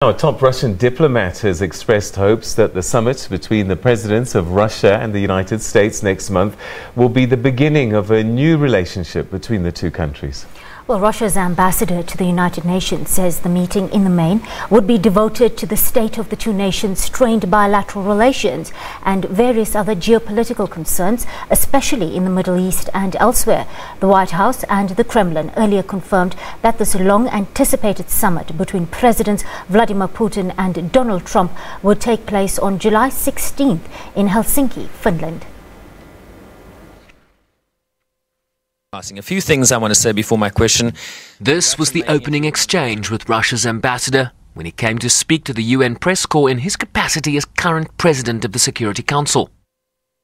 A top Russian diplomat has expressed hopes that the summit between the presidents of Russia and the United States next month will be the beginning of a new relationship between the two countries. Well, Russia's ambassador to the United Nations says the meeting in the main would be devoted to the state of the two nations' strained bilateral relations and various other geopolitical concerns, especially in the Middle East and elsewhere. The White House and the Kremlin earlier confirmed that this long-anticipated summit between Presidents Vladimir Putin and Donald Trump would take place on July 16th in Helsinki, Finland. A few things I want to say before my question. This was the opening exchange with Russia's ambassador when he came to speak to the UN press corps in his capacity as current president of the Security Council.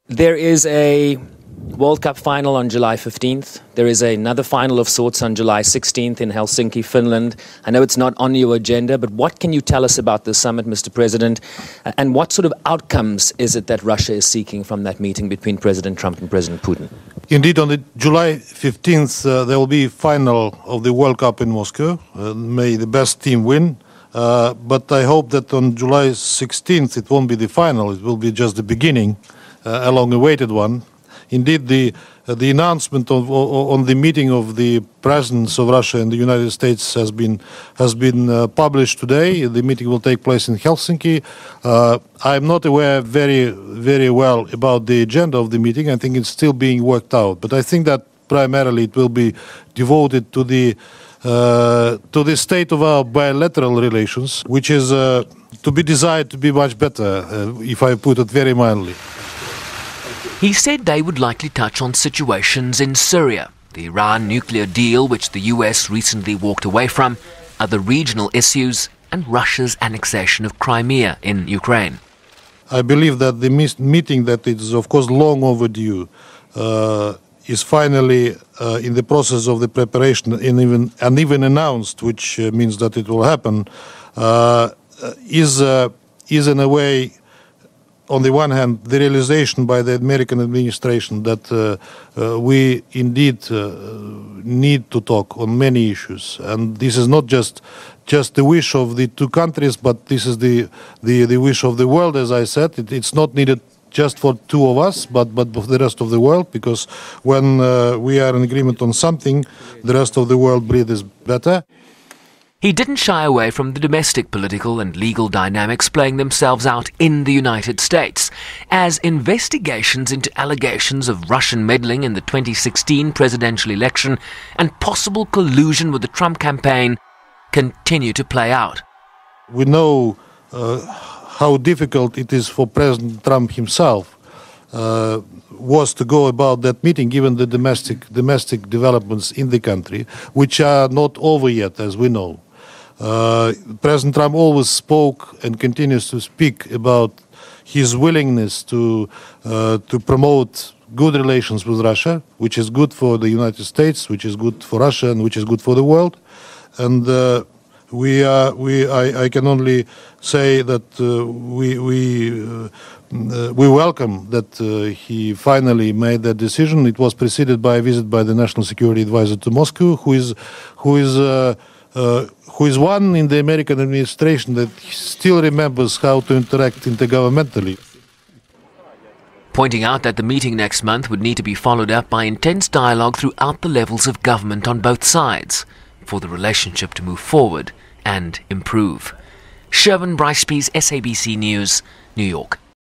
There is a World Cup final on July 15th. There is another final of sorts on July 16th in Helsinki, Finland. I know it's not on your agenda, but what can you tell us about this summit, Mr. President? And what sort of outcomes is it that Russia is seeking from that meeting between President Trump and President Putin? Indeed, on the July 15th, there will be a final of the World Cup in Moscow. May the best team win. But I hope that on July 16th, it won't be the final. It will be just the beginning, a long-awaited one. Indeed, the announcement on the meeting of the presidents of Russia and the United States has been published today. The meeting will take place in Helsinki. I'm not aware very well about the agenda of the meeting. I think it's still being worked out. But I think that primarily it will be devoted to the state of our bilateral relations, which is to be desired to be much better, if I put it very mildly. He said they would likely touch on situations in Syria, the Iran nuclear deal which the US recently walked away from, other regional issues, and Russia's annexation of Crimea in Ukraine. I believe that the meeting that is, of course, long overdue, is finally in the process of the preparation and even announced, which means that it will happen, is in a way, on the one hand, the realization by the American administration that we indeed need to talk on many issues, and this is not just the wish of the two countries, but this is the wish of the world. As I said, it's not needed just for two of us, but for the rest of the world, because when we are in agreement on something, the rest of the world breathes better. He didn't shy away from the domestic political and legal dynamics playing themselves out in the United States, as investigations into allegations of Russian meddling in the 2016 presidential election and possible collusion with the Trump campaign continue to play out. We know how difficult it is for President Trump himself was to go about that meeting, given the domestic developments in the country, which are not over yet, as we know. President Trump always spoke and continues to speak about his willingness to promote good relations with Russia, which is good for the United States, which is good for Russia, and which is good for the world. And I can only say that we welcome that he finally made that decision. It was preceded by a visit by the National Security Advisor to Moscow, who is one in the American administration that still remembers how to interact intergovernmentally. Pointing out that the meeting next month would need to be followed up by intense dialogue throughout the levels of government on both sides for the relationship to move forward and improve. Sherwin Brycepease, SABC News, New York.